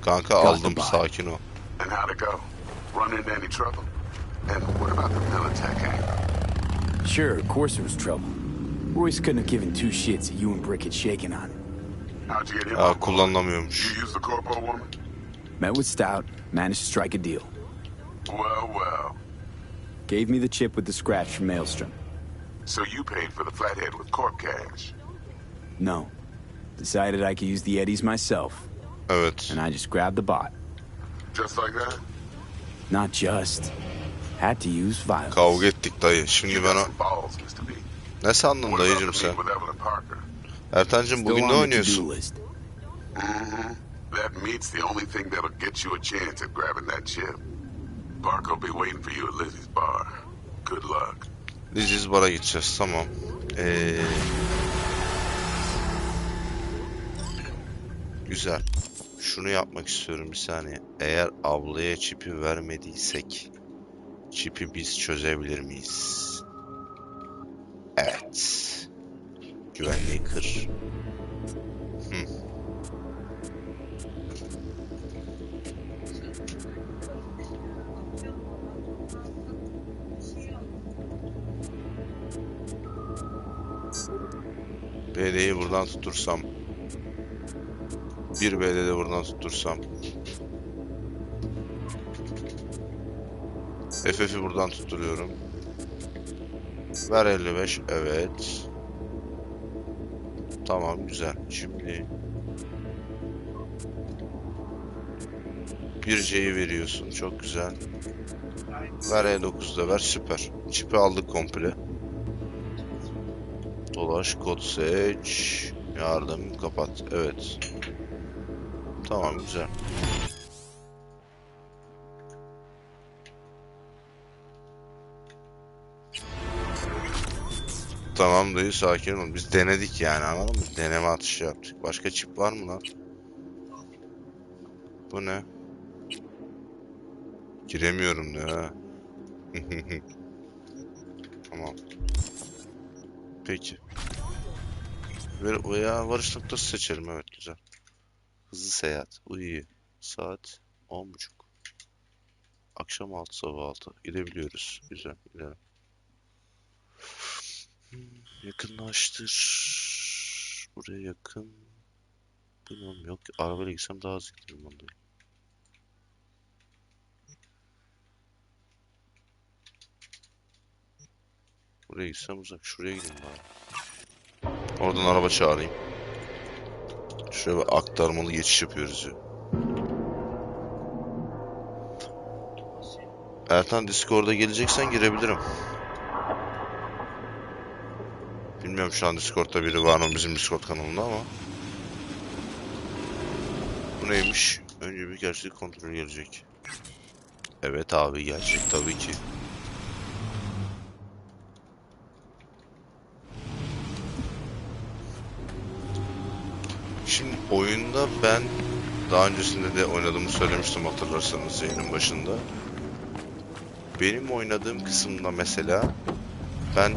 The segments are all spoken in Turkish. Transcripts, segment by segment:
Kanka aldım, sakin ol. And how'd it go? Run into any trouble? And what about the Militech angle? Sure, of course there was trouble. Royce couldn't have given two shits that you and Brick had shaken on. How'd you get him on board? Kullanılamıyormuş. You used the corpo woman? Met with Stout, managed to strike a deal. Well. Gave me the chip with the scratch from Maelstrom. So you paid for the flathead with corp cash? No. Decided I could use the Eddies myself. Evet. And I just grabbed the bot. Just like that? Not just. Had to use violence. Kavga ettik dayı. Şimdi bana... Ne sandın dayıcım sen? Ertancığım bugün ne oynuyorsun? That meat's the only thing that'll get you a chance at grabbing that chip. Park'll be waiting for you at Lizzie's bar. Good luck. Lizzie's bar'a gideceğiz, tamam. Güzel. Şunu yapmak istiyorum bir saniye. Eğer ablaya çipi vermediysek çipi biz çözebilir miyiz? Evet. Güvenliği kır. BD'yi buradan tutursam, bir BD'de buradan tutursam, FF'i buradan tutturuyorum. Ver 55, evet. Tamam, güzel. Şimdi bir C'yi veriyorsun, çok güzel. Ver E9'da ver, süper. Çipi aldık komple. Dolaş, kod seç, yardım, kapat. Evet. Tamam, güzel. Tamam dayı, sakin ol. Biz denedik yani, anladın mı? Deneme atışı yaptık. Başka çip var mı lan? Bu ne? Giremiyorum diyor ha. Tamam. Peki. Veya varış noktası seçelim, evet, güzel. Hızlı seyahat. Uyuyor. Saat 10.30. Akşam 6, sabah 6. Gidebiliyoruz. Güzel. Gidelim. Yakınlaştır. Buraya yakın. Bilmiyorum, yok. Arabayla gitsem daha hızlı giderim onda. Buraya gitsem uzak. Şuraya gideyim bari. Oradan araba çağırayım. Şöyle bir aktarmalı geçiş yapıyoruz ya. Ertan, Discord'a geleceksen girebilirim. Bilmiyorum şu an Discord'da biri var mı bizim Discord kanalında ama. Bu neymiş? Önce bir gerçek kontrol gelecek. Evet abi, gelecek tabii ki. Şimdi oyunda ben daha öncesinde de oynadığımı söylemiştim, hatırlarsanız yayının başında. Benim oynadığım kısımda mesela ben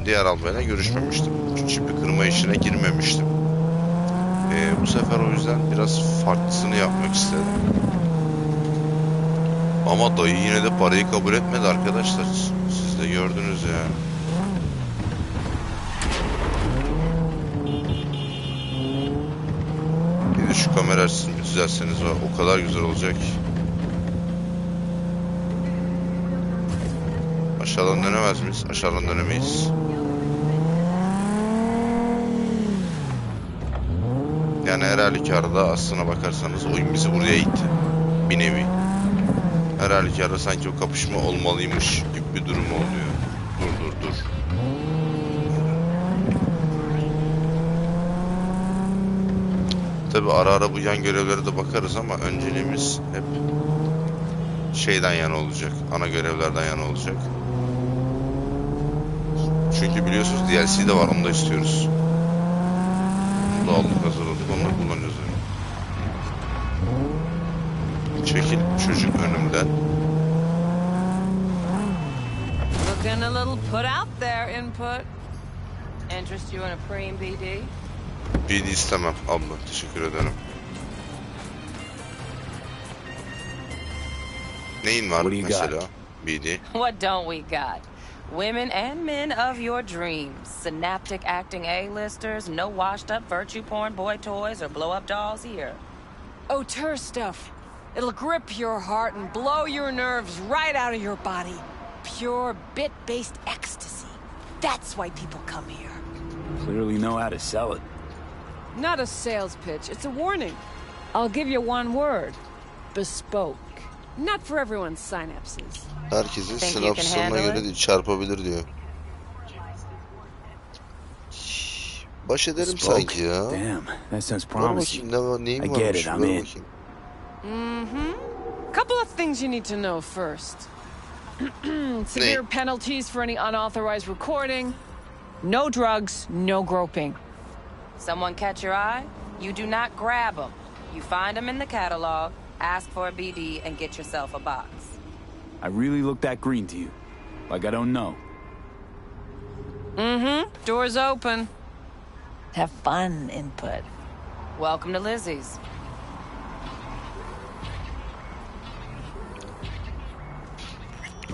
diğer albayla görüşmemiştim. Çipi kırma işine girmemiştim. Bu sefer o yüzden biraz farklısını yapmak istedim. Ama dayı yine de parayı kabul etmedi arkadaşlar. Siz de gördünüz ya. Bir de şu kamera açısını bir düzelseniz var. O kadar güzel olacak. Aşağıdan dönemez miyiz? Aşağıdan dönemeyiz. Yani her halükarda aslına bakarsanız oyun bizi buraya itti. Bir nevi. Her halükarda sanki o kapışma olmalıymış gibi bir durum oluyor. Dur. Tabi ara ara bu yan görevlere de bakarız ama önceliğimiz hep şeyden yana olacak. Ana görevlerden yana olacak. Çünkü biliyorsunuz DLC de var, onu da istiyoruz. Onu da aldık, hazırladık, onu da kullanacağız yani. Çekil çocuk önümden. Looking a little put out there, input. Interest you in a preem BD? BD istemem abla, teşekkür ederim. Neyin var What do you got? mesela? BD. What don't we got? Women and men of your dreams. Synaptic acting A-listers, no washed-up virtue porn boy toys or blow-up dolls here. Auteur stuff. It'll grip your heart and blow your nerves right out of your body. Pure bit-based ecstasy. That's why people come here. Clearly know how to sell it. Not a sales pitch, it's a warning. I'll give you one word. Bespoke. Not for everyone's synapses. Herkesin Think you can sinapslarına handle göre it? değil, çarpabilir diyor. Baş ederim Spoke. sanki ya. Damn, that sounds Ver promising. bakayım neyim I get varmış, it, ver I'm in. bakayım. Couple of things you need to know first. Severe penalties for any unauthorized recording. No drugs, no groping. Someone catch your eye? You do not grab them. You find them in the catalog, ask for a BD, and get yourself a box. I really look that green to you. Like I don't know. Doors open. Have fun, input. Welcome to Lizzie's.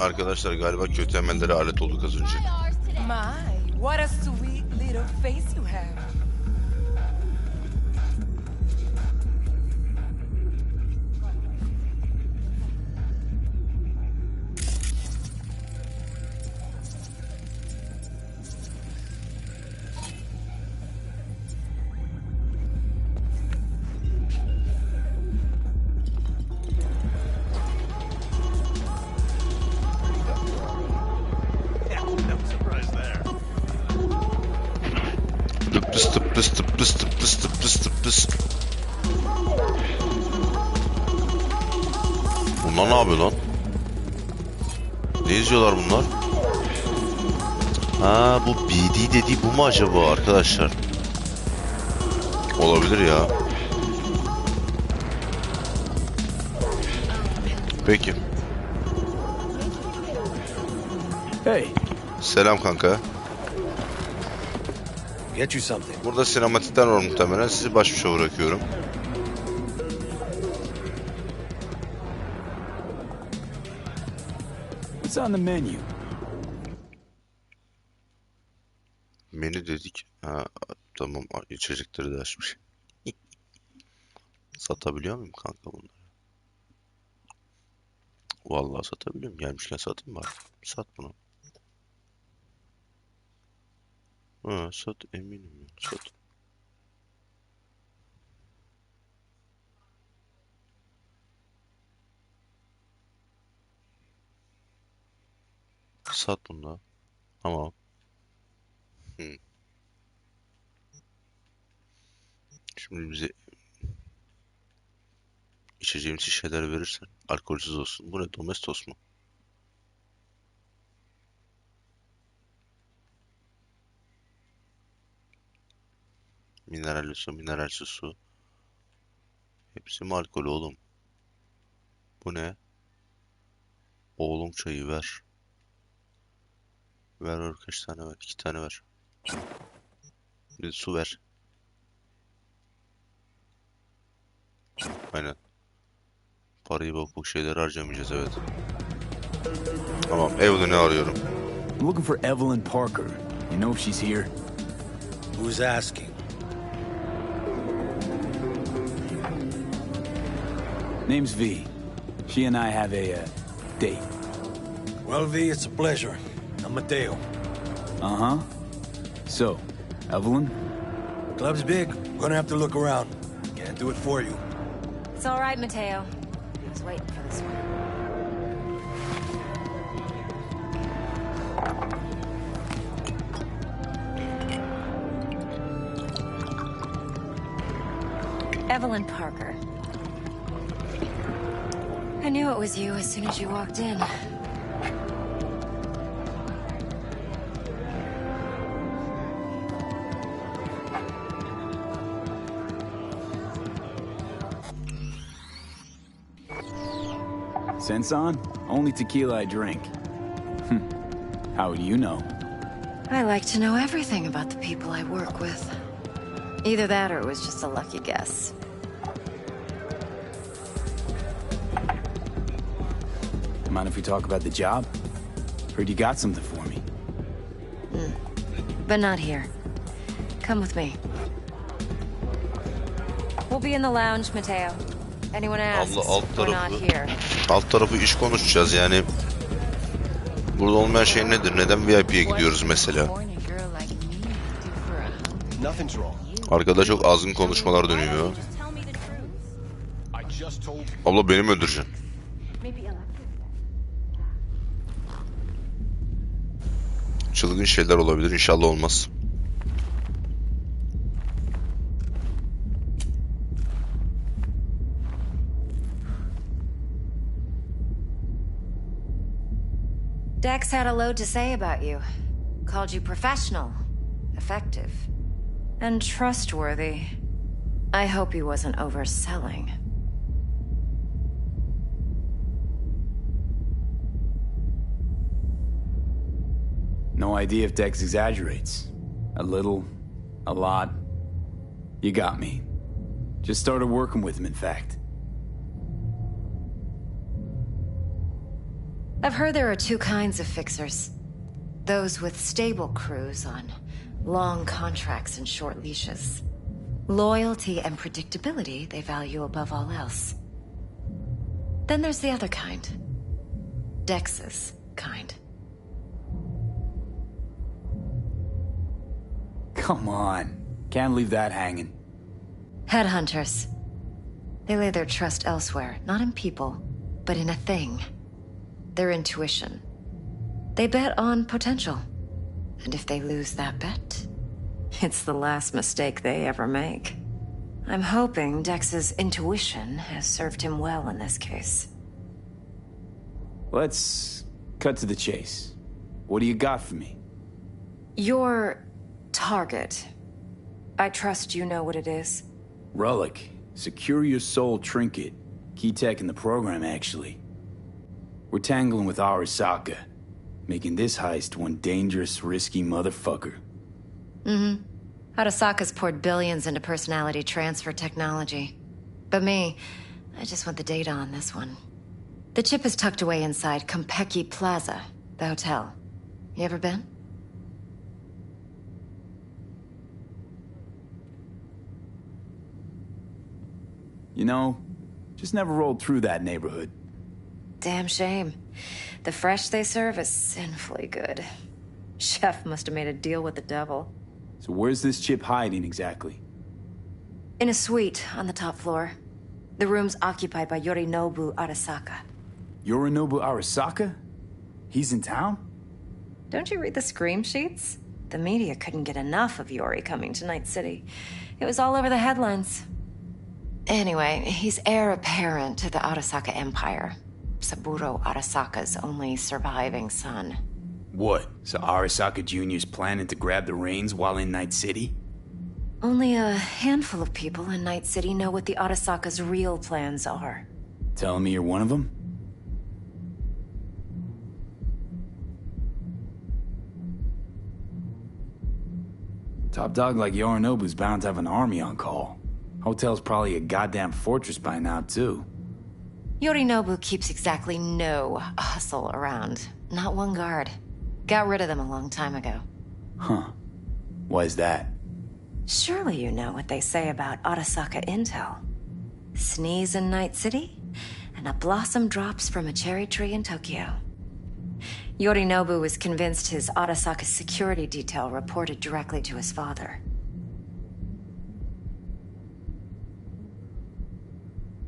Arkadaşlar galiba kötü emellere alet olduk az önce. My, what a sweet little face you have. Tıptıs tıptıs tıptıs tıptıs tıptıs tıptıs. Bunlar ne yapıyor lan? Ne izliyorlar bunlar? Ha, bu BD dediği bu mu acaba arkadaşlar? Olabilir ya. Peki. Hey, Selam kanka. Get you something. Burada sinematikler var muhtemelen. Sizi baş başa bırakıyorum. what's on the menu? Menü dedik. Ha, tamam, içecekleri de açmış. Satabiliyor muyum kanka bunları? Vallahi satabiliyorum. Gelmişken satayım bari. Sat bunu. Ha, sat, eminim ya. Sat. Sat bunu da. Tamam. Şimdi bize içeceğimiz şeyler verirsen alkolsüz olsun. Bu ne? Domestos mu? Mineralli su, mineralsiz su. Hepsi mi alkol oğlum? Bu ne? Oğlum çayı ver. Ver kaç tane ver? 2 tane ver. Bir de su ver. Aynen. Parayı bak şeyler harcamayacağız, evet. Tamam, Evelyn'i arıyorum. I'm looking for Evelyn Parker. You know if she's here? Who's asking? Name's V. She and I have a date. Well, V, it's a pleasure. I'm Mateo. Uh-huh. So, Evelyn? Club's big. Gonna have to look around. Can't do it for you. It's all right, Mateo. I was waiting for this one. Evelyn Parker. I knew it was you as soon as you walked in. Sense on? Only tequila I drink. How would you know? I like to know everything about the people I work with. Either that or it was just a lucky guess. Mind if we talk about the job? Heard you got something for me. But not here. Come with me. We'll be in the lounge, Mateo. Anyone asks, Allah, alt we're not tarafı here. alt tarafı iş konuşacağız yani. Burada olmayan şey nedir? Neden VIP'ye gidiyoruz mesela? Nothing's wrong. Arkada çok azgın konuşmalar dönüyor. Abla beni mi öldüreceksin? Çılgın şeyler olabilir. İnşallah olmaz. Dex had a load to say about you. Called you professional, effective, and trustworthy. I hope he wasn't overselling. No idea if Dex exaggerates. A little, a lot. You got me. Just started working with him, in fact. I've heard there are two kinds of fixers. Those with stable crews on long contracts and short leashes. Loyalty and predictability they value above all else. Then there's the other kind. Dex's kind. Come on. Can't leave that hanging. Headhunters. They lay their trust elsewhere, not in people, but in a thing. Their intuition. They bet on potential. And if they lose that bet, it's the last mistake they ever make. I'm hoping Dex's intuition has served him well in this case. Let's cut to the chase. What do you got for me? Your target. I trust you know what it is. Relic. Secure your soul trinket. Key tech in the program, actually. We're tangling with Arasaka, making this heist one dangerous, risky motherfucker. Mm-hmm. Arasaka's poured billions into personality transfer technology. But me, I just want the data on this one. The chip is tucked away inside Kompeki Plaza, the hotel. You ever been? You know, just never rolled through that neighborhood. Damn shame. The fresh they serve is sinfully good. Chef must have made a deal with the devil. So where's this chip hiding exactly? In a suite on the top floor. The room's occupied by Yorinobu Arasaka. Yorinobu Arasaka? He's in town? Don't you read the scream sheets? The media couldn't get enough of Yori coming to Night City. It was all over the headlines. Anyway, he's heir apparent to the Arasaka Empire. Saburo Arasaka's only surviving son. What? So Arasaka Jr.'s planning to grab the reins while in Night City? Only a handful of people in Night City know what the Arasaka's real plans are. Telling me you're one of them? Top dog like Yorinobu's bound to have an army on call. Hotel's probably a goddamn fortress by now, too. Yorinobu keeps exactly no hustle around. Not one guard. Got rid of them a long time ago. Huh. Why is that? Surely you know what they say about Arasaka intel. Sneeze in Night City, and a blossom drops from a cherry tree in Tokyo. Yorinobu was convinced his Arasaka security detail reported directly to his father.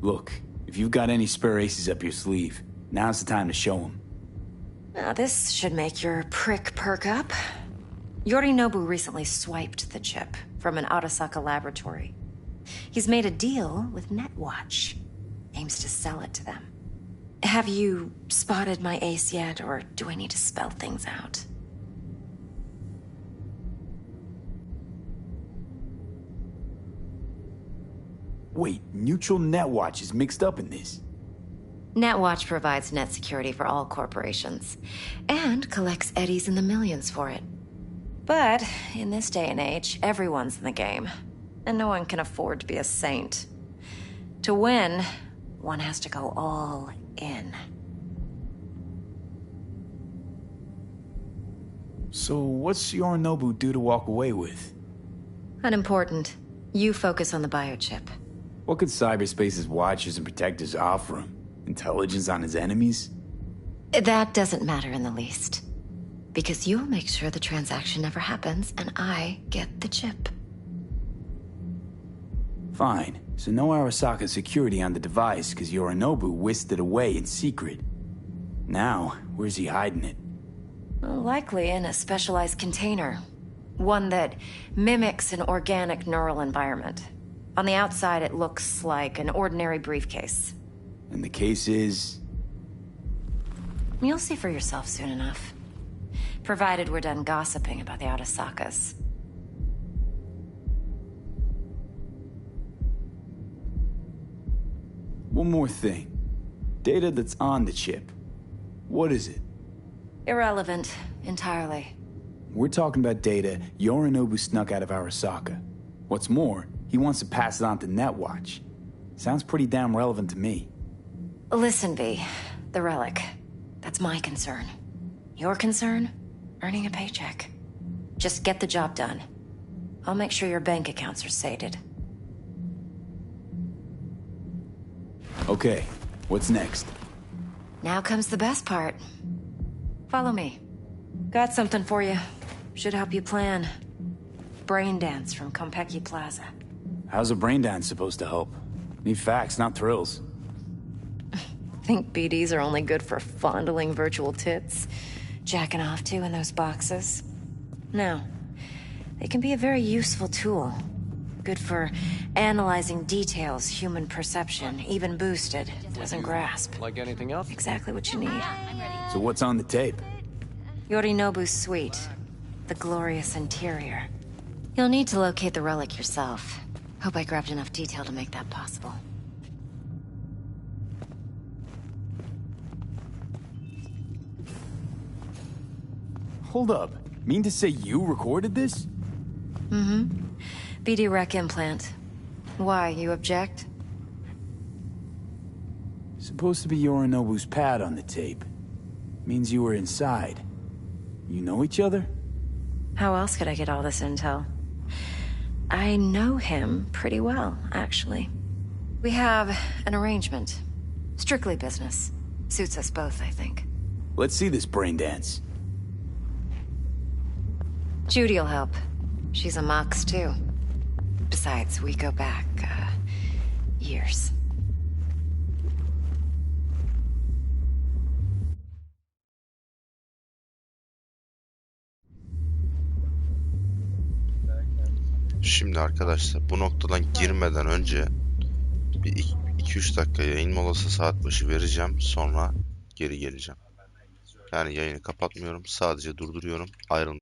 Look, if you've got any spare aces up your sleeve, now's the time to show them. Now this should make your prick perk up. Yorinobu recently swiped the chip from an Arasaka laboratory. He's made a deal with Netwatch. Aims to sell it to them. Have you spotted my ace yet, or do I need to spell things out? Wait, Neutral Netwatch is mixed up in this. Netwatch provides net security for all corporations, and collects eddies in the millions for it. But in this day and age, everyone's in the game, and no one can afford to be a saint. To win, one has to go all in. So what's Yorinobu due to walk away with? Unimportant. You focus on the biochip. What could cyberspace's watchers and protectors offer him? Intelligence on his enemies? That doesn't matter in the least. Because you'll make sure the transaction never happens, and I get the chip. Fine. So no Arasaka security on the device because Yorinobu whisked it away in secret. Now, where's he hiding it? Well, likely in a specialized container. One that mimics an organic neural environment. On the outside, it looks like an ordinary briefcase. And the case is... You'll see for yourself soon enough. Provided we're done gossiping about the Arasakas. One more thing. Data that's on the chip. What is it? Irrelevant, entirely. We're talking about data Yorinobu snuck out of Arasaka. What's more, he wants to pass it on to Netwatch. Sounds pretty damn relevant to me. Listen, V. The relic. That's my concern. Your concern? Earning a paycheck. Just get the job done. I'll make sure your bank accounts are sated. Okay, what's next? Now comes the best part. Follow me. Got something for you. Should help you plan. Brain dance from Konpeki Plaza. How's a brain dance supposed to help? Need facts, not thrills. Think BDs are only good for fondling virtual tits? Jacking off to in those boxes? No. They can be a very useful tool. Good for analyzing details human perception, even boosted, doesn't grasp. Like anything else? Exactly what you need. So what's on the tape? Yorinobu's suite. The glorious interior. You'll need to locate the relic yourself. Hope I grabbed enough detail to make that possible. Hold up. Mean to say you recorded this? Mm-hmm. BD rec implant. Why, you object? Supposed to be Yorinobu's pad on the tape. Means you were inside. You know each other? How else could I get all this intel? I know him pretty well, actually. We have an arrangement. Strictly business. Suits us both, I think. Let's see this brain dance. Judy'll help. She's a Mox, too. Besides, we go back, years. Şimdi arkadaşlar bu noktadan girmeden önce bir 2-3 dakika yayın molası saat başı vereceğim. Sonra geri geleceğim. Yani yayını kapatmıyorum. Sadece durduruyorum. Ayrılın.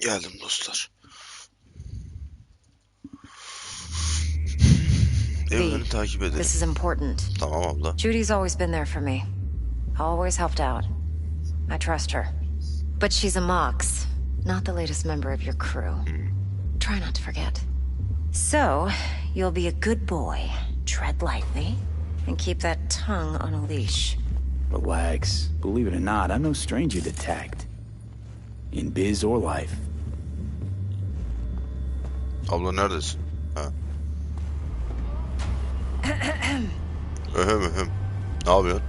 Geldim dostlar. Evlerini takip edelim. This is important. Tamam abla. Judy's always been there for me. Always helped out. I trust her. But she's a Mox, not the latest member of your crew. Try not to forget. So, you'll be a good boy, tread lightly, and keep that tongue on a leash. Relax. Believe it or not, I'm no stranger to tact. In biz or life. Abla neredesin? Ha. Ne yapıyorsun?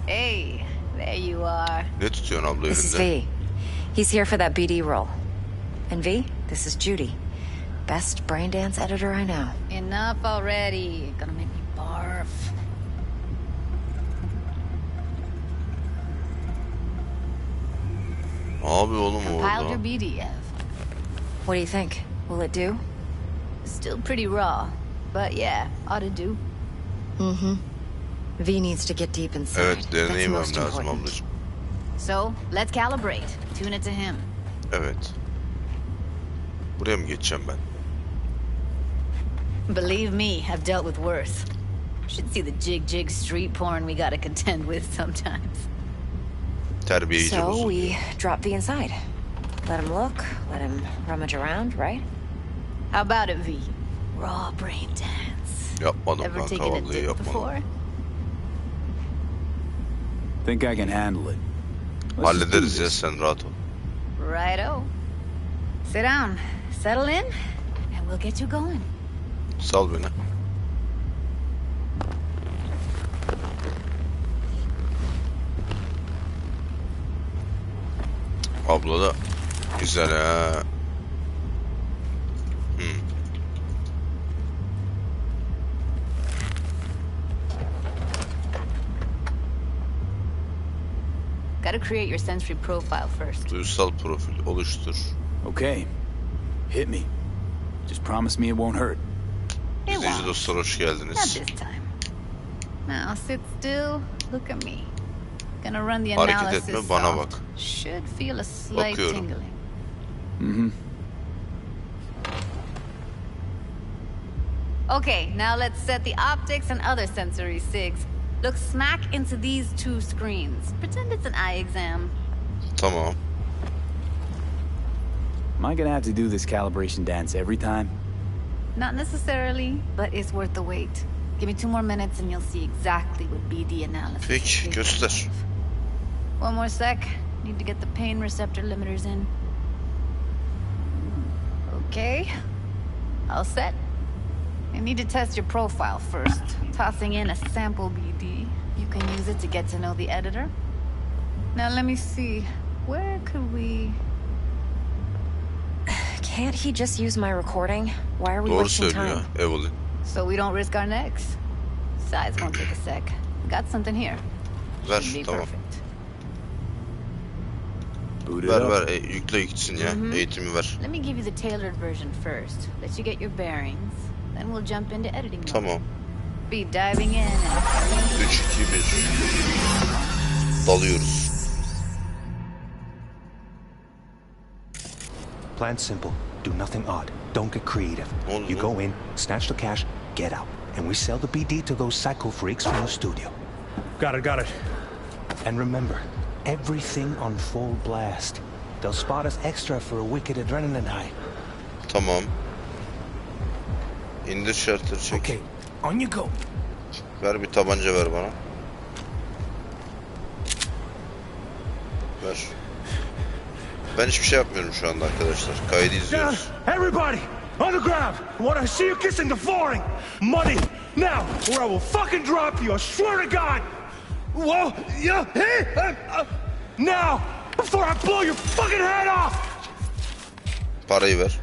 Hey, there you are. Ne tutuyorsun abla This is elinde? V. He's here for that BD role. And V, this is Judy. Best brain dance editor I know. Enough already. Gonna make me barf. Abi oğlum Compiled your orada. BDF. What do you think? Will it do? Still pretty raw, but yeah, ought to do. Mm-hmm. V needs to get deep inside. Evet That's deneyimem most lazım important. ablacığım. So, let's calibrate. Tune it to him. Evet. Buraya mı geçeceğim ben? Believe me, I've dealt with worse. Should see the jig street porn we gotta contend with sometimes. Terbiye iyice So bozuldu. we drop V inside. Let him look, let him rummage around, right? How about it, V? Raw brain dance. Yapmadım Ever kanka taken a vallahi dip yapmadım. before? Think I can handle it. Let's just do Hallederiz ya this. sen rahat ol. Righto. Sit down, settle in, and we'll get you going. Sal beni. Abla da güzel ha. Gotta create your sensory profile first. Duysal profil oluştur. Okay. Hit me. Just promise me it won't hurt. It İzleyici won't. dostlar hoş Not geldiniz. this time. Now sit still, look at me. Gonna run the Hareket analysis etme, bana soft. bak. Should feel a slight Bakıyorum. tingling. Mm-hmm. Okay, now let's set the optics and other sensory sigs. Look smack into these two screens. Pretend it's an eye exam. Tamam. Am I gonna have to do this calibration dance every time? Not necessarily, but it's worth the wait. Give me 2 more minutes and you'll see exactly what BD analysis is Peki capable göster. of. One more sec. Need to get the pain receptor limiters in. Okay. All set. I need to test your profile first. Tossing in a sample BD. You can use it to get to know the editor. Now let me see. Where could we... Can't he just use my recording? Why are we Doğru wasting söylüyor time? Evelyn. So we don't risk our necks? Besides, won't take a sec. Got something here. Ver Should be tamam. perfect. Boot it Ver up. ver yükle gitsin ya. Eğitimi ver. Let me give you the tailored version first. Let you get your bearings. Then we'll jump into editing mode. Tamam. Be diving in and 3, 2, 1. Dalıyoruz. Plan simple. Do nothing odd. Don't get creative. Ne oldu You lan? go in, snatch the cash, get out. And we sell the BD to those psycho freaks from the studio. Got it. And remember, everything on full blast. They'll spot us extra for a wicked adrenaline high. Tamam. İndir şartları çek. Okay, on you go. Ver bir tabanca ver bana. Ver. Ben hiçbir şey yapmıyorum şu anda arkadaşlar. Kaydı Down, izliyoruz. everybody, on the ground. I want to see you kissing the flooring. Money, now, or I will fucking drop you. I swear to God. Whoa, yeah, hey, now, before I blow your fucking head off. Parayı ver.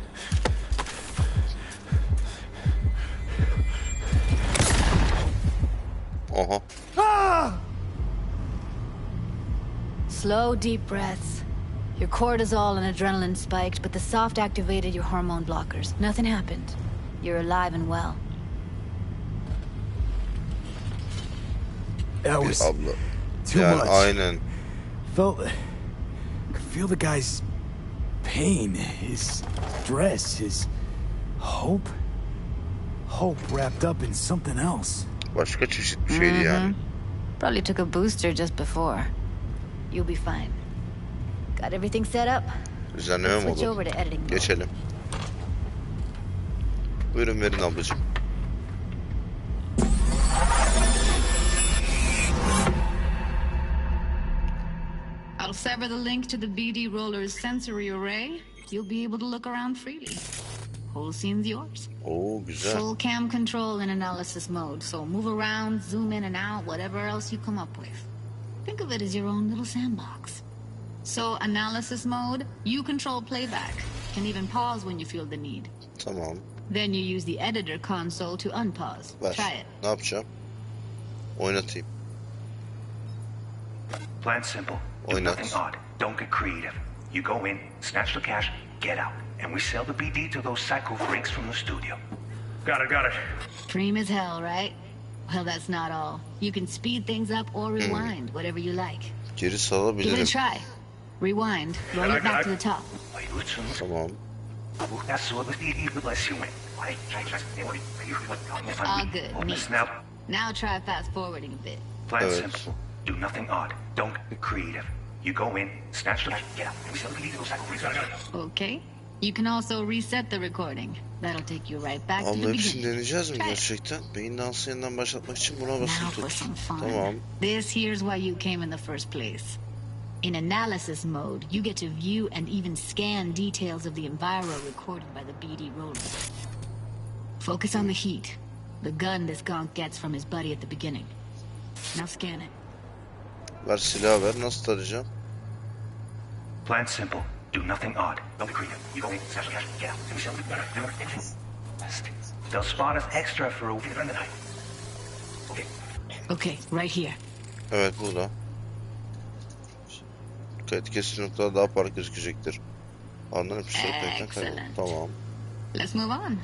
Aha. Ah! slow, deep breaths. Your cortisol and adrenaline spiked, but the soft activated your hormone blockers. Nothing happened. You're alive and well. That was Abla. too Yani much. aynen. Felt, could feel the guy's pain, his stress, his hope. Hope wrapped up in something else. Başka çeşit bir şeydi yani. Probably took a booster just before. You'll be fine. Got everything set up? Düzenleme Switch modu. over to editing mode. Geçelim. Buyurun verin ablacığım. I'll sever the link to the BD roller's sensory array. You'll be able to look around freely. Whole scene's yours. Oo güzel. Full cam control in analysis mode, so move around, zoom in and out, whatever else you come up with. Think of it as your own little sandbox. So, analysis mode, you control playback. Can even pause when you feel the need. Tamam. Then you use the editor console to unpause. Ver. Try it. Ne yapacağım? Oynatayım. Plan simple. Do Oynat. nothing odd. Don't get creative. You go in, snatch the cash, get out. And we sell the BD to those psycho freaks from the studio. Got it. Dream as hell, right? Well, that's not all. You can speed things up or rewind, whatever you like. Geri Give it a salabilirim. try. Rewind. Roll it back to the top. Tamam. All good. Neat. Now, Now try fast forwarding a bit. plan Evet. simple. Do nothing odd. Don't get creative. You go in, snatch the cash, get out. And we sell the BD to those psycho freaks. Okay. You can also reset the recording. That'll take you right back to the Abla hepsini beginning. deneyeceğiz mi Try it. gerçekten? Beyin dansını yeniden başlatmak için buna Now basılı for tut. some fun. Tamam. This here's why you came in the first place. In analysis mode, you get to view and even scan details of the enviro recorded by the BD roller. Focus on the heat, the gun this gonk gets from his buddy at the beginning. Now scan it. Ver silahı ver. Nasıl tarayacağım? Plan simple. Do nothing odd. Don't be creative. You go in, snatch the cash, get out. And we sell the BD. They'll spot us extra for a week in the night. Okay. Okay, right here. Evet burada. Dikkat kesin noktada daha parlak gözükecektir. Andan hepsi ekran kayboldu. Excellent. Tamam. Let's move on.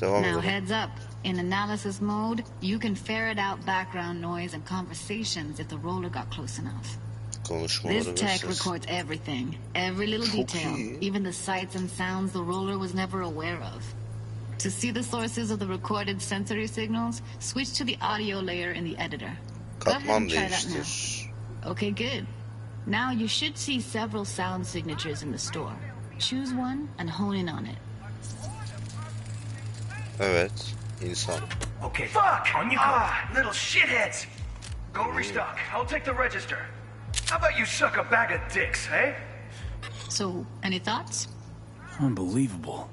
Devam Now edelim. heads up. In analysis mode, you can ferret out background noise and conversations if the roller got close enough. Konuşmaları This ve tech ses. records everything, every little Çok detail, iyi. even the sights and sounds the roller was never aware of. To see the sources of the recorded sensory signals, switch to the audio layer in the editor. Go ahead Katman and try that now. değiştir. Okay, good. Now you should see several sound signatures in the store. Choose one and hone in on it. Evet. İnsan. Okay. Fuck! On you go. Little shitheads! Go restock. I'll take the register. How about you suck a bag of dicks, eh? So, any thoughts? Unbelievable.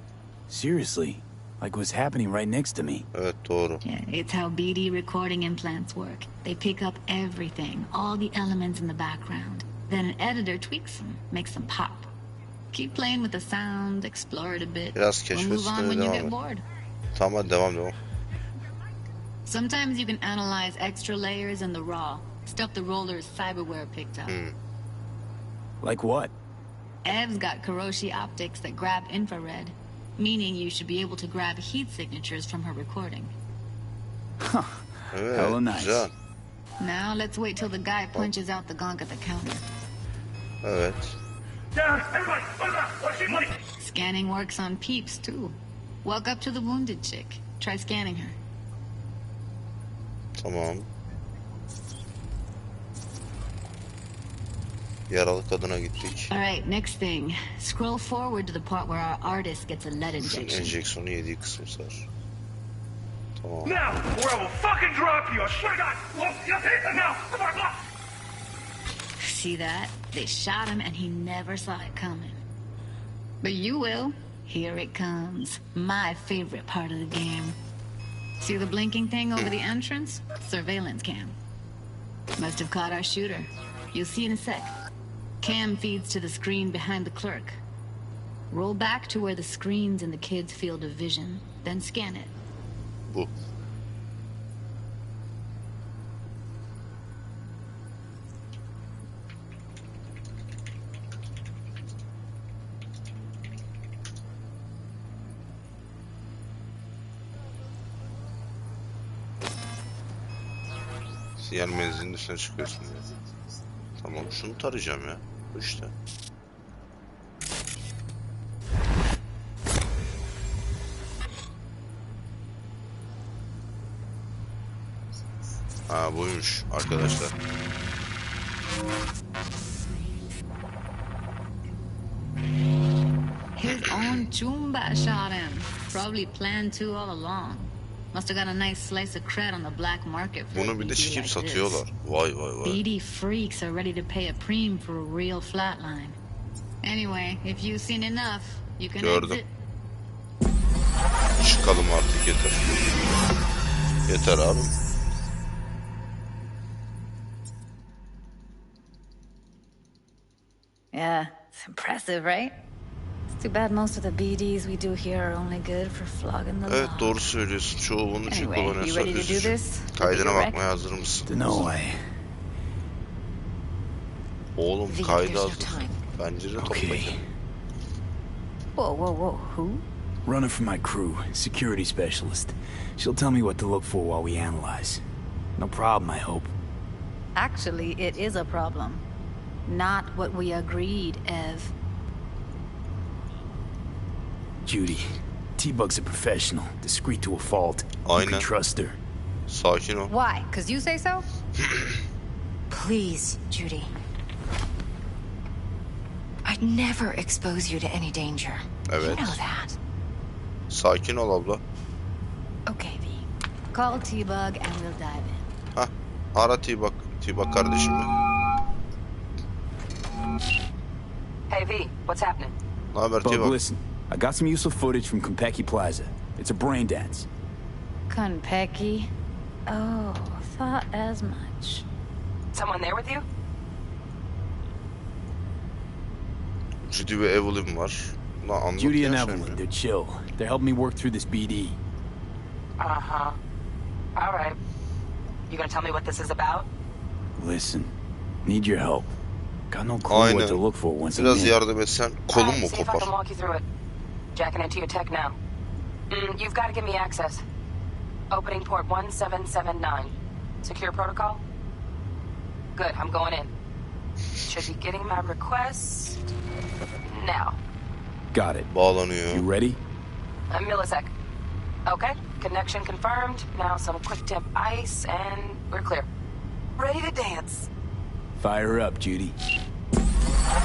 Seriously, like what's happening right next to me. Evet doğru. Yeah, it's how BD recording implants work. They pick up everything, all the elements in the background. Then an editor tweaks them, makes them pop. Keep playing with the sound, explore it a bit. Biraz We'll move on when you keşfetmeye get devam et. bored. Tamam hadi devam. Sometimes you can analyze extra layers in the raw, stuff the roller's cyberware picked up. Like what? Ev's got Kiroshi optics that grab infrared, meaning you should be able to grab heat signatures from her recording. Evet Hella nice. güzel. Now let's wait till the guy punches out the gonk at the counter. Evet. Down, everybody! What's your money? Scanning works on peeps, too. Walk up to the wounded chick. Try scanning her. Tamam. Yaralı kadına gittik. All right, next thing. Scroll forward to the part where our artist gets a lead Bütün injection. enjeksiyonu yediği kısım sar. Tamam. Now, or I will fucking drop you! I swear to God! Well, you hit them now! Come on, come on! See that? They shot him and he never saw it coming. But you will. Here it comes. My favorite part of the game. See the blinking thing over the entrance? Surveillance cam. Must have caught our shooter. You'll see in a sec. Cam feeds to the screen behind the clerk. Roll back to where the screen's in the kid's field of vision, then scan it. Bu. Sinyal menzilinin üstüne çıkıyorsun. Tamam şunu tarayacağım ya. Bu işte. Ha buymuş arkadaşlar. His own Chumba shot him. Probably planned to all along. Must have got a nice slice of cred on the black market for Bunu bir de BD çekip like satıyorlar. this. Vay vay vay. BD freaks are ready to pay a preem for a real flatline. Anyway, if you've seen enough, you can Gördüm. exit. Çıkalım artık yeter. Yeter abi. Yeah, it's impressive, right? It's too bad most of the BDs we do here are only good for flogging the Evet law. doğru söylüyorsun. Çoğu bunun için Anyway, kullanıyor you ready to do sadece. this? Kaydına Look at your bakmaya hazır mısın? No way. Oğlum V, kaydı there's no hazır. time. Bence de Okay. toplayın. Whoa, whoa, whoa, who? Runner for my crew, security specialist. She'll tell me what to look for while we analyze. No problem, I hope. Actually, it is a problem. Not what we agreed, Ev. Judy, T-Bug's a professional, discreet to a fault. You can Aynen. trust her. Sakin ol. Why? 'Cause you say so? Please, Judy. I'd never expose you to any danger. You Evet. know that. Sakin ol abla. Okay, V. Call T-Bug and we'll dive in. Hah. Ara T-Bug. T-Bug kardeşimi. Hey, V, what's happening? Ne haber Bug, T-Bug? listen. I got some useful footage from Konpeki Plaza. It's a brain dance. Konpeki? Oh, thought as much. Someone there with you? Judy ve Evelyn var. Lan anlat Judy and ya Evelyn, sen. they're chill. They're helping me work through this BD. Uh-huh. All right. You gonna tell me what this is about? Listen, need your help. Got no clue what to Aynen. look for once I'm Biraz in. yardım etsen kolum Alright, mu see if I kopar? can walk you through it. Jacking into your tech now. You've got to give me access. Opening port 1779. Secure protocol? Good, I'm going in. Should be getting my request now. Got it. Bağlanıyor. You ready? A millisec. Okay, connection confirmed. Now some quick temp ice and we're clear. Ready to dance. Fire her up, Judy.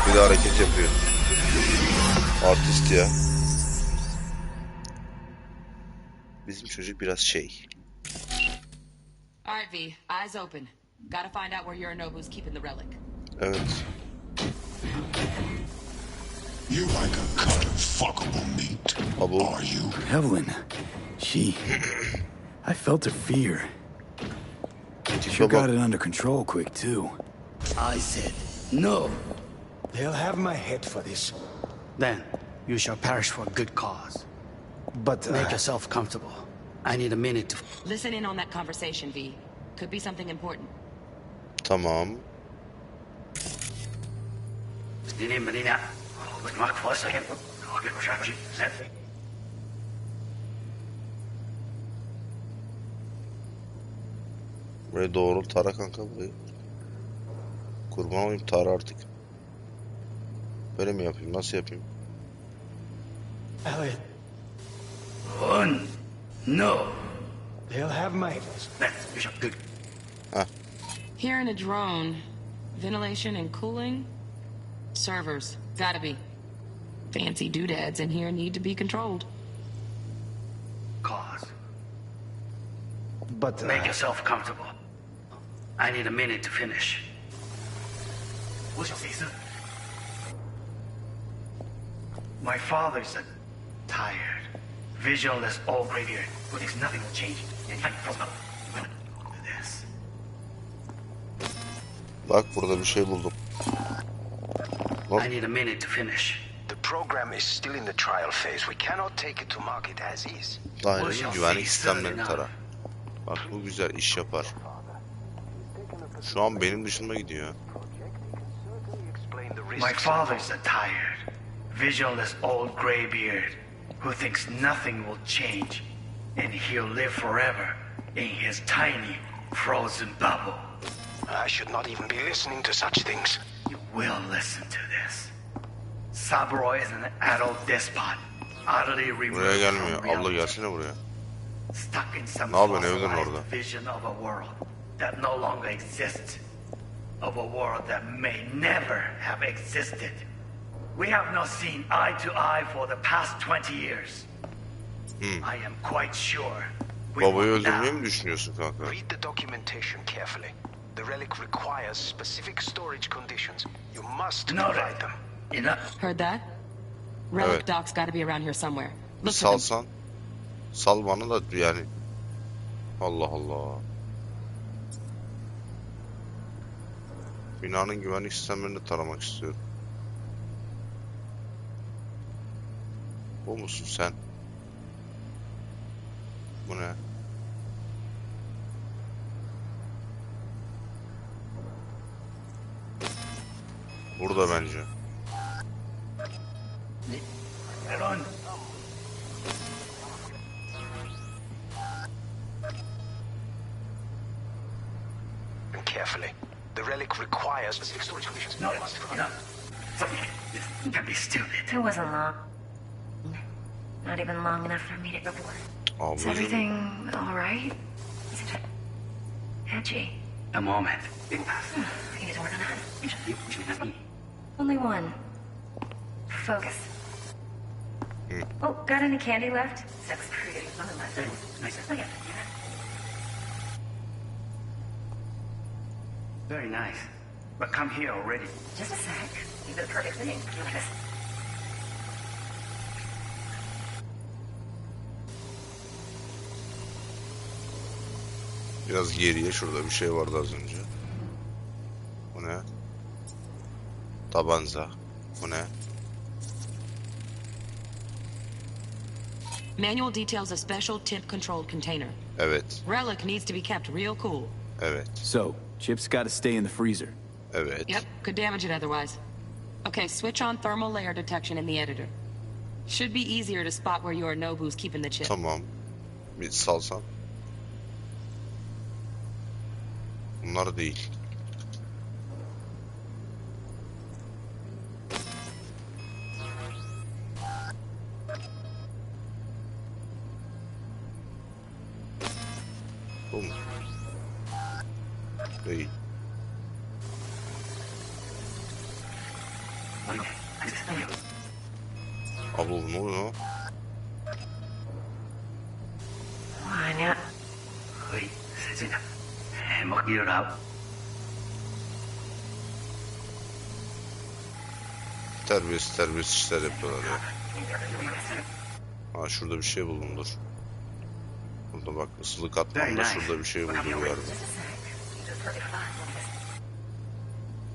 Bir de hareket yapıyor. Artist ya. Bizim çocuk biraz şey. All right, V, eyes open. Gotta find out where Yorinobu's keeping the relic. Evet. You like a cut of fuckable meat, Abo. are you? Evelyn, she... I felt her fear. Sure Tipe got bak. it under control quick, too. I said, no. They'll have my head for this. Then you shall perish for a good cause. But, Make yourself comfortable. I need a minute to... Listen in on that conversation, V. Could be something important. Tamam. Dinleyin beni ya. Bak fazla gel. Sen. Buraya doğru tara kanka burayı. Kurban olayım tara artık. Böyle mi yapayım? Nasıl yapayım? Elliot, Run! No! they'll have my... Then you shall good. Here in a drone, ventilation and cooling, servers, gotta be. Fancy doodads in here need to be controlled. Cause. But, Make yourself comfortable. I need a minute to finish. What's your face? My father's a tired, visionless old graveyard who thinks nothing will change. And I this. Bak burada bir şey buldum. I need a minute to finish. The program is still in the trial phase. We cannot take it to market as is. Dairenin güvenlik sistemlerini tara. Bak bu güzel iş yapar. Şu an benim dışıma gidiyor. My father's a tired, visionless old graybeard who thinks nothing will change, and he'll live forever in his tiny, frozen bubble. I should not even be listening to such things. You will listen to this. Saburo is an adult despot, utterly Buraya removed gelmiyor. from Abla reality, gelsene buraya. stuck in some Ne yapıyorsun evden fossilized orada? vision of a world that no longer exists, of a world that may never have existed. We have not seen eye to eye for the past 20 years. I am quite sure we Babayı will öldürmeyi now. mi düşünüyorsun kanka? Read the documentation carefully. The relic requires specific storage conditions. You must Noted. provide them. Enough. Heard that? Relic Evet. doc's gotta be around here somewhere. Bir Look for them. salsan. Sal bana da yani. Allah Allah. Binanın güvenlik sistemlerini taramak istiyorum. Bu musun sen? Bu ne? Burada bence. Run. Carefully. The relic requires specific storage conditions. No, You must provide enough. This can be stupid. It wasn't long. Not even long enough for me to report. Is Ablacığım. everything all right? Is it edgy? A moment. I need to work on that. Only one. Focus. Oh, got any candy left? That's pretty. Nothing left. Oh, yeah. Very nice. But come here already. Just a sec. You did the perfect thing. Look at this. Biraz geriye, şurada bir şey vardı az önce. Bu ne? Tabanca. Bu ne? Manual details a special temp-controlled container. Evet. Relic needs to be kept real cool. Evet. So, chips gotta stay in the freezer. Evet. Yep, could damage it otherwise. Okay, switch on thermal layer detection in the editor. Should be easier to spot where Yorinobu's keeping the chip. Tamam. Bir salsam. Bunlar değil. Bu mu? Değil. Abi bu ne oluyor? Anya. はい、先生だ。Mất nhiều đâu. Terbiyesiz terbiyesiz işler yapıyorlar ya. Ha şurada bir şey buldum, dur. Burada bak, ısılık atmamda şurada bir şey buldum galiba.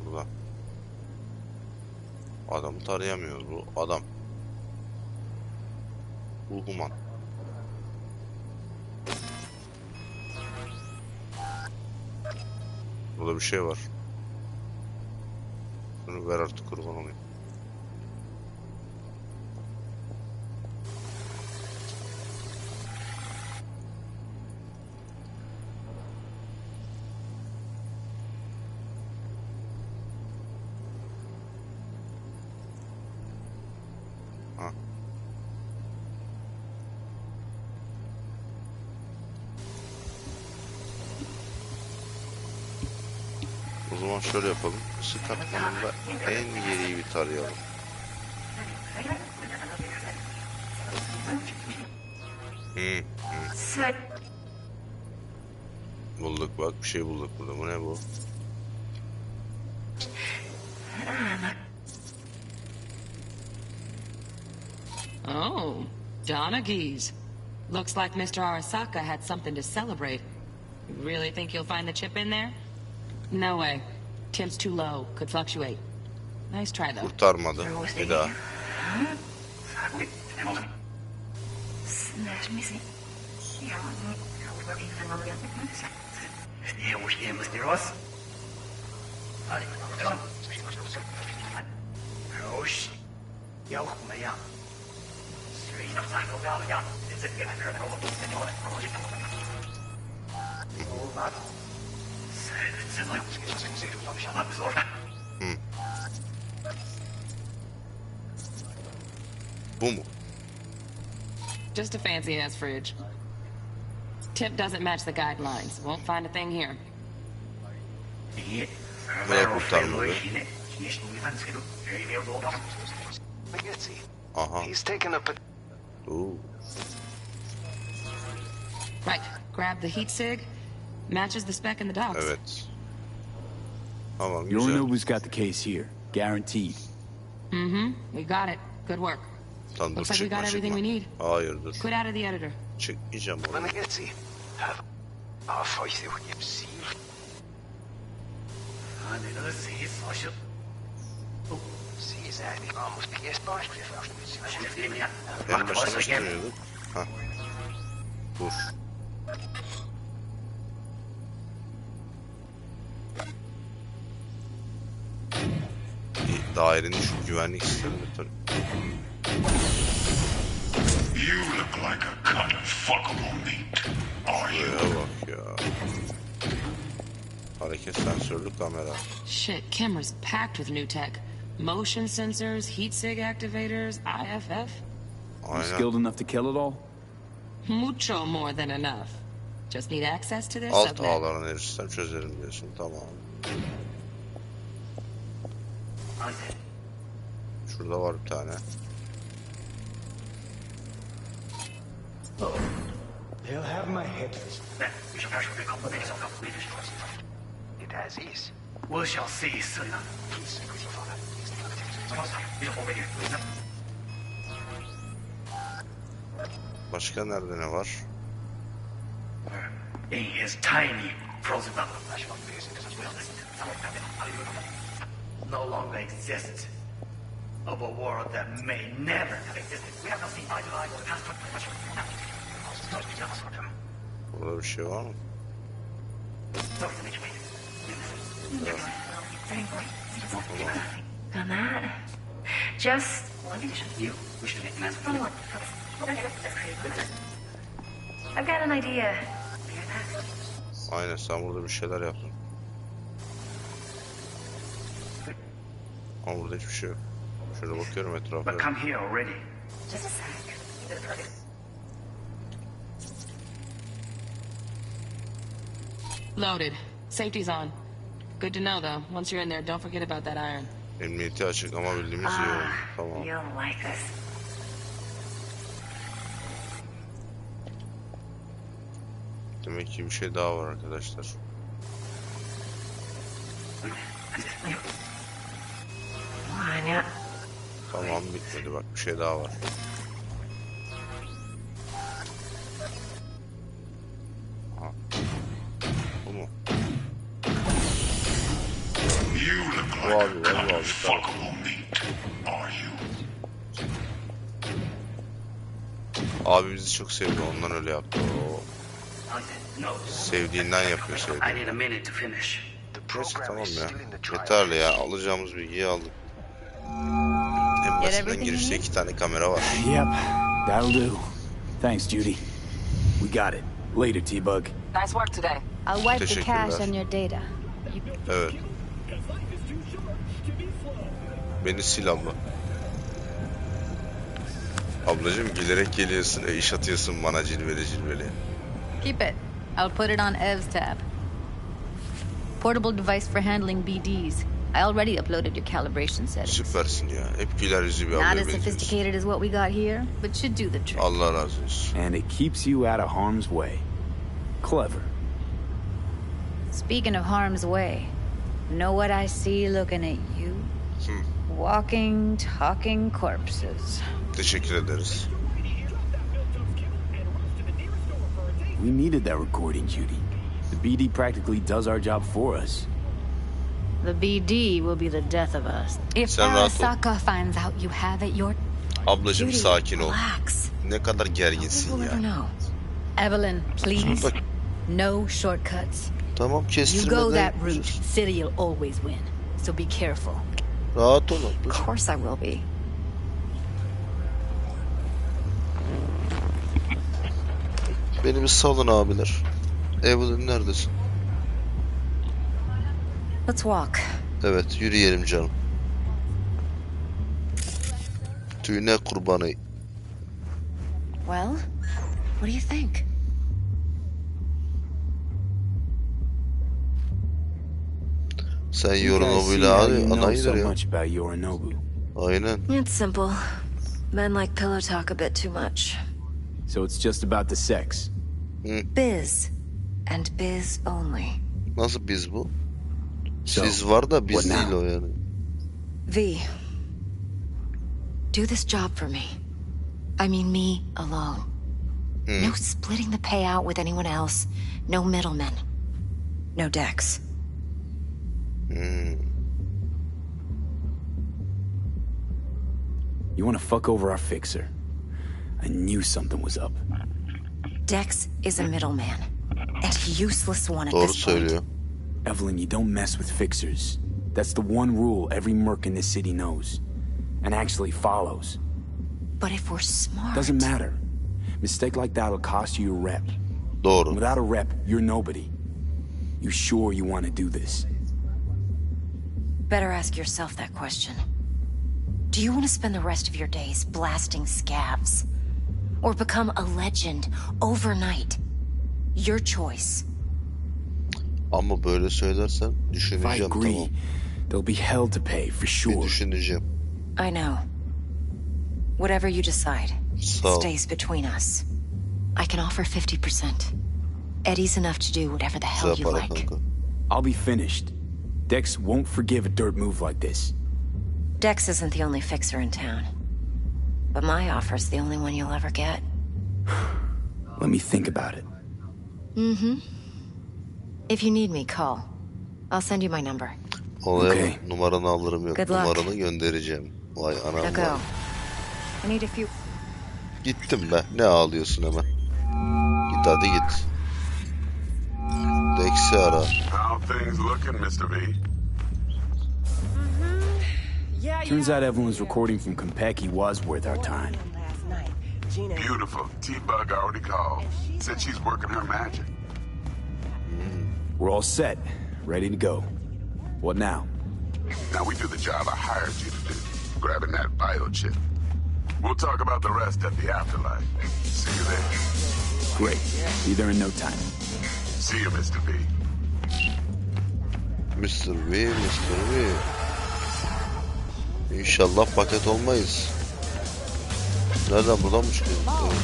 Burada. Adamı tarayamıyoruz, bu adam. Bu human. Burada bir şey var. Bunu ver artık, kurban olayım. Ha. O zaman şöyle yapalım. Isı katmanında en geriyi bir tarayalım. Bulduk bak, bir şey bulduk burada. Bu ne bu? Oh, Donaghy's. Looks like Mr. Arasaka had something to celebrate. You really think you'll find the chip in there? No way. Temp's too low. Could fluctuate. Nice try, though. Kurtarmadı. Bir daha. Bu mu? Just a fancy-ass fridge. Tip doesn't match the guidelines. Won't find a thing here. Bu da kurtarmadı. Aha. He's taken a... Oo. Right. Grab the heat sig. Matches the spec in the docs. Evet. Tamam, güzel. Yorinobu's got the case here. Guaranteed. Mm-hmm. We got it. Good work. Tamam, dur, Looks like we got everything we need. Hayır, dur. Quit out of the editor. Çekmeyeceğim onu. En başta nasıl dönüyorduk? Hah. Dur. Dairenin şu güvenlik sistemini tabii. You look like a cut of fuckable meat. Are you? Buraya bak ya. Hareket sensörlü kamera. Shit, camera's packed with new tech. Motion sensors, heat sig activators, IFF. You Aynen. skilled enough to kill it all? Mucho more than enough. Just need access to their Alt subnet. ağlarına erişsem çözerim diyorsun. Tamam. Şurada var bir tane. They'll have my head. It has ease. We shall see soon. Başka nerede ne var? In his tiny frozen bubble. No longer exists of a world that may never have existed. We have not seen eye to eye for the past 20 years. Burada bir şey var mı? On that. Just You wish to make an answer. I've got an idea. Aynen, sen burada bir şeyler yaptın. Ama burada hiçbir şey yok. Şöyle bakıyorum etrafa. But come here already. Just a sec. Loaded. Safety's on. Good to know, though. Once you're in there, don't forget about that iron. Emniyeti açık ama bildiğimiz iyi oldu. Tamam. You'll like this. Demek ki bir şey daha var arkadaşlar. Anya. Tamam, bitmedi, bak bir şey daha var. Aha. Bu mu? You look Bu like abi, a var cut bu of abi. fuckable meat. Are you? Abi bizi çok sevdi, ondan öyle yaptı. O No. sevdiğinden yapıyor, I sevdiğinden. need a minute to finish. Neyse, tamam ya. Yeterli ya, alacağımız bilgiyi aldık. En basitinden girişte 2 tane kamera var. Yep, that'll do. Thanks, Judy. We got it. Later, T-Bug. Nice work today. I'll wipe the Teşekkürler. cache on your data. Evet. Beni sil abla. Ablacığım, gülerek geliyorsun, iş atıyorsun bana cilveli cilveli. Keep it. I'll put it on Ev's tab. Portable device for handling BDs. I already uploaded your calibration settings. Süpersin ya. Hep güler yüzü bir Not ablaya as benziyorsun. sophisticated as what we got here, but should do the trick. Allah razı olsun. And it keeps you out of harm's way. Clever. Speaking of harm's way, know what I see looking at you? Walking, talking corpses. Teşekkür ederiz. We needed that recording, Judy. The BD practically does our job for us. The BD will be the death of us. If Sen rahat ol. Arasaka finds out you have it, you're... Ablacığım, Judy, sakin ol. relax. Ne kadar gerginsin We'll never ya. know. Evelyn, please. Bak, No shortcuts. tamam, You go kestirmeden. that route, City will always win. So be careful. Rahat ol Of ablacığım. course I will be. Beni bir salın abiler. Evelyn neredesin? Let's walk. Evet, yürüyelim canım. Tüyüne kurbanı. Well, what do you think? Sen You guys see Yorinobu'yla how you know adaydır so ya. much about Yorinobu. Aynen. It's simple. Men like pillow talk a bit too much. So it's just about the sex. Biz. And biz only. Nasıl biz bu? So, Siz var da biz what değil now? o yani. V. Do this job for me. I mean me alone. No splitting the payout with anyone else. No middlemen. No Dex. You want to fuck over our fixer? I knew something was up. Dex is a middleman. And a useless one at Doğru this point. söylüyor. Evelyn, you don't mess with fixers. That's the one rule every merc in this city knows. And actually follows. But if we're smart... Doesn't matter. Mistake like that'll cost you your rep. Doğru. Without a rep, you're nobody. You sure you want to do this? Better ask yourself that question. Do you want to spend the rest of your days blasting scabs? Or become a legend overnight? Your choice. Ama böyle söylersen If I düşüneceğim, agree, tamam. there'll be hell to pay for Bir sure. düşüneceğim. I know. Whatever you decide, Sağ ol. stays between us. I can offer 50%. Eddie's enough to do whatever the hell Güzel you para like. kanka. I'll be finished. Dex won't forgive a dirt move like this. Dex isn't the only fixer in town. But my offer's the only one you'll ever get. Let me think about it. If you need me, call. I'll send you my number. Olaya Okay. bak, numaranı alırım yok. Good luck. Numaranı göndereceğim. Vay Now anam go. vay. I need a few... Gittim be. Ne ağlıyorsun hemen? Git hadi git. Dex'i ara. How things looking, Mr. V? Turns out Evelyn's recording from Konpeki was worth our time. Beautiful. T-Bug already called. Said she's working her magic. We're all set, ready to go. What now? Now we do the job I hired you to do, grabbing that biochip. We'll talk about the rest at the afterlife. See you there. Great. Be there in no time. See you, Mr. V. Mr. V, Mr. V. İnşallah paket olmayız. Nereden, buradan mı çıkıyor? Evet.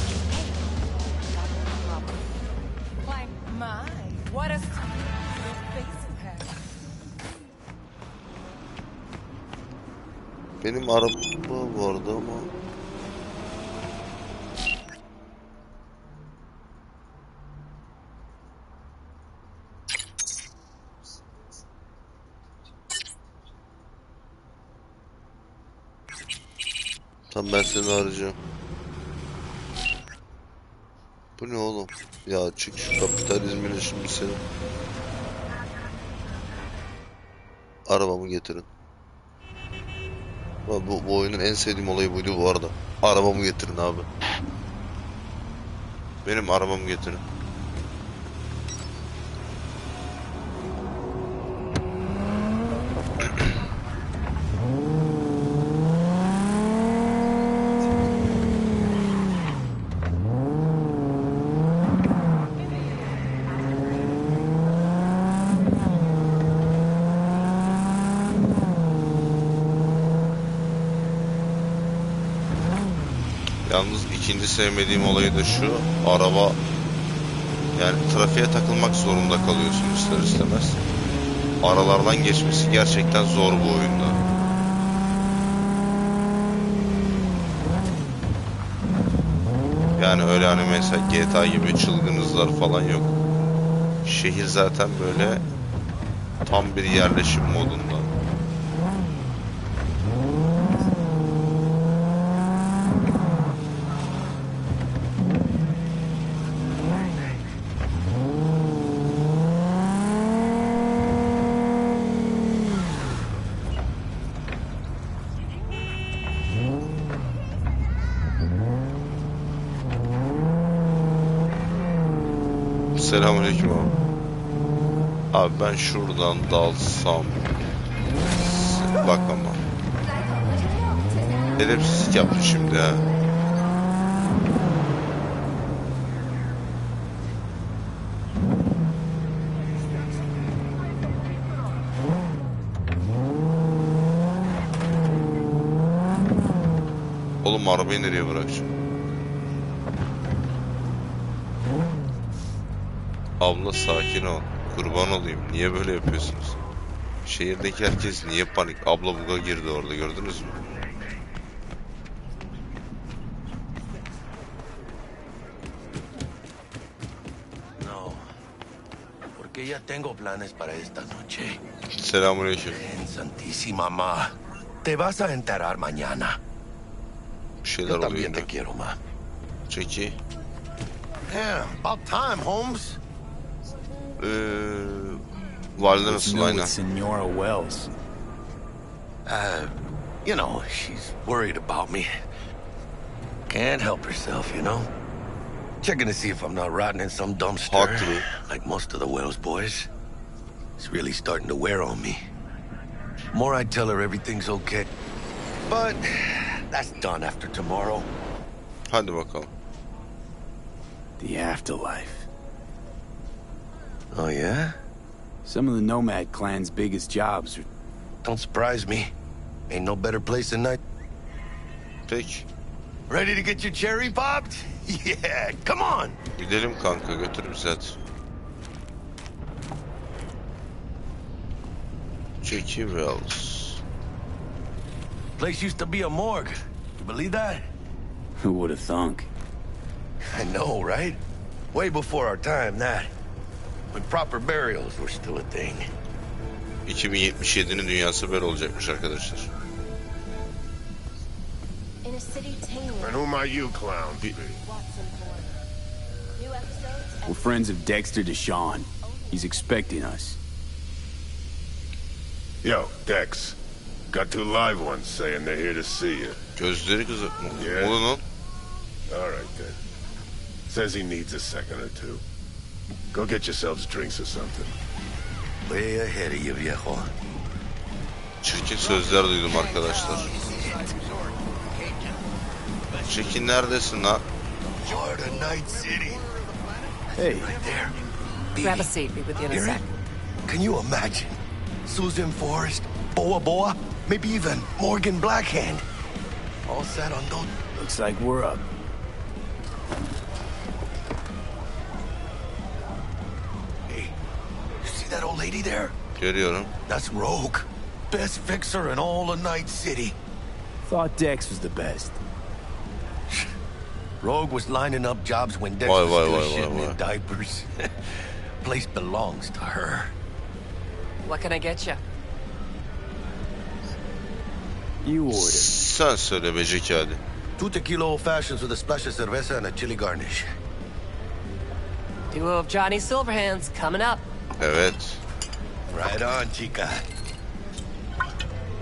Benim araba vardı ama... Tamam, ben seni arayacağım. Bu ne oğlum? Ya çık şu kapitalizmine şimdi senin. Arabamı getirin. Bu oyunun en sevdiğim olayı buydu bu arada. Arabamı getirin abi. Benim arabamı getirin. Yalnız ikinci sevmediğim olayı da şu, araba yani trafiğe takılmak zorunda kalıyorsun ister istemez. Aralardan geçmesi gerçekten zor bu oyunda. Yani öyle hani mesela GTA gibi çılgın hızlar falan yok. Şehir zaten böyle tam bir yerleşim modunda. Selamünaleyküm abi. Abi ben şuradan dalsam. Bak ama. Edepsizlik yaptı şimdi ha. Oğlum arabayı nereye bırakacağım? Abla sakin ol. Kurban olayım. Niye böyle yapıyorsunuz? Şehirdeki herkes niye panik? Abla buga girdi orada, gördünüz mü? No. Porque ya tengo planes para esta noche. Selamünaleyküm. En Santísima Ma. Te vas a enterar mañana. Bir şeyler Yo oluyor también yine. te quiero, Ma. Çok iyi. Yeah, about time, Holmes. Valide What's nasıl new aynen. with Senora Wells? You know, she's worried about me. Can't help herself, you know? Checking to see if I'm not rotting in some dumpster. Haklı. Like most of the Wells boys. It's really starting to wear on me. More I tell her everything's okay. But that's done after tomorrow. Hadi bakalım. The afterlife. Oh, yeah? Some of the Nomad clan's biggest jobs are... Don't surprise me. Ain't no better place than night. Peki. Ready to get your cherry popped? Yeah, come on. Gidelim kanka, götür bizi hadi. Jackie Wells. Place used to be a morgue. You believe that? Who would have thunk? I know, right? Way before our time, that. When proper burials were still a thing. 2077'nin dünyası böyle olacakmış arkadaşlar. And who might you clowns be? We're friends of Dexter Deshawn. He's expecting us. Yo, Dex. Got two live ones saying they're here to see you. Gözleri kızı... Yeah. Ne oldu lan? All right, then. Says he needs a second or two. Go get yourselves drinks or something. Way ahead of you, viejo. Çirkin sözler duydum arkadaşlar. Çirkin neredesin lan? Jordan Night City. Hey. Right there. Grab a seat. Be with you in a Hear sec. it? Can you imagine? Susan Forrest, Boa Boa, maybe even Morgan Blackhand. All sat on those... Looks like we're up. Hey, you see that old lady there? Görüyorum. That's Rogue. Best fixer in all of Night City. Thought Dex was the best. Rogue was lining up jobs when Dex Why, was why, still why, shitting why? in diapers. Place belongs to her. What can I get you? You ordered. Sen söyle be Jackie hadi. 2 tequila old fashions with a splash of cerveza and a chili garnish. Duo of Johnny Silverhands coming up. Evet. Right on, chica.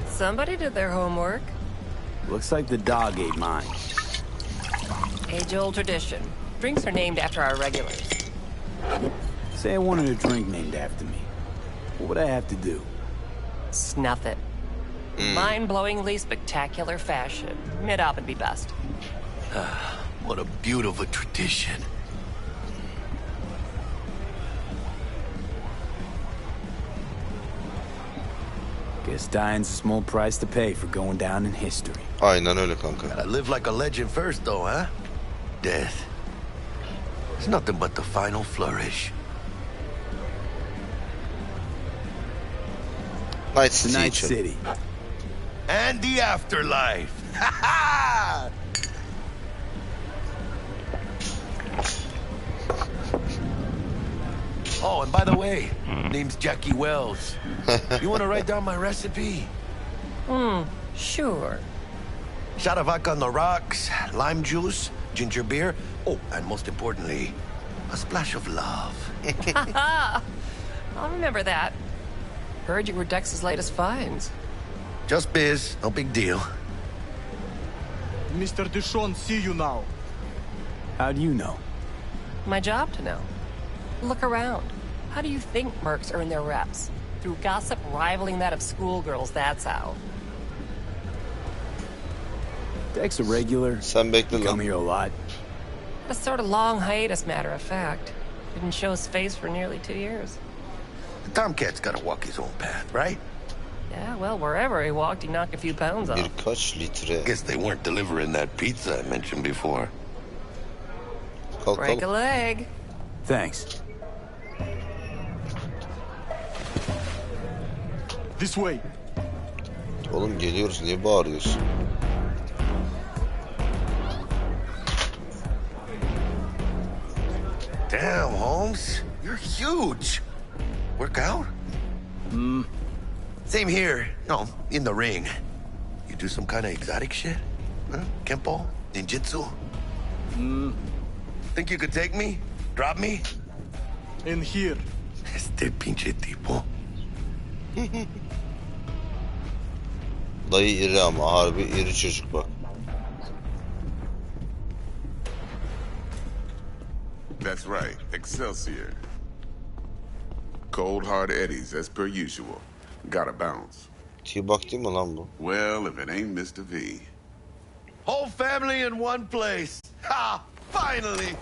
Somebody did their homework. Looks like the dog ate mine. Age-old tradition. Drinks are named after our regulars. Say I wanted a drink named after me. What would I have to do? Snuff it. Mind-blowingly spectacular fashion. Mid-op would be best. What a beautiful tradition. Guess dying's a small price to pay for going down in history. Aynen öyle kanka. Gotta live like a legend first, though, huh? Death. It's nothing but the final flourish. Night The City Night için. City. And the afterlife. Ha ha! Oh, and by the way, name's Jackie Wells. You want to write down my recipe? Sure. Shot of vodka on the rocks, lime juice, ginger beer. Oh, and most importantly, a splash of love. I'll remember that. Heard you were Dex's latest finds. Just biz, no big deal. Mr. Deshawn, see you now. How do you know? My job to know. Look around. How do you think mercs earn their reps? Through gossip rivaling that of schoolgirls, that's how. Dex a regular. Sen bekle You come lan. here a lot. A sort of long hiatus, matter of fact. Didn't show his face for nearly 2 years. The Tomcat's gotta walk his own path, right? Yeah, well, wherever he walked, he knocked a few pounds off. Birkaç litre. Guess they weren't delivering that pizza I mentioned before. Break a leg. Thanks. This way. Oğlum geliyoruz, niye bağırıyorsun? Damn, Holmes. You're huge. Work out? Same here. No, in the ring. You do some kind of exotic shit? Huh? Kempo? Ninjutsu? Think you could take me? Drop me? In here. Este pinche tipo. Dayı iri ama harbi iri çocuk bak. That's right, Excelsior. Cold hard eddies as per usual. Gotta bounce. T-Bak değil mi lan bu? Well, if it ain't Mr. V. Whole family in one place. Ha! Finally!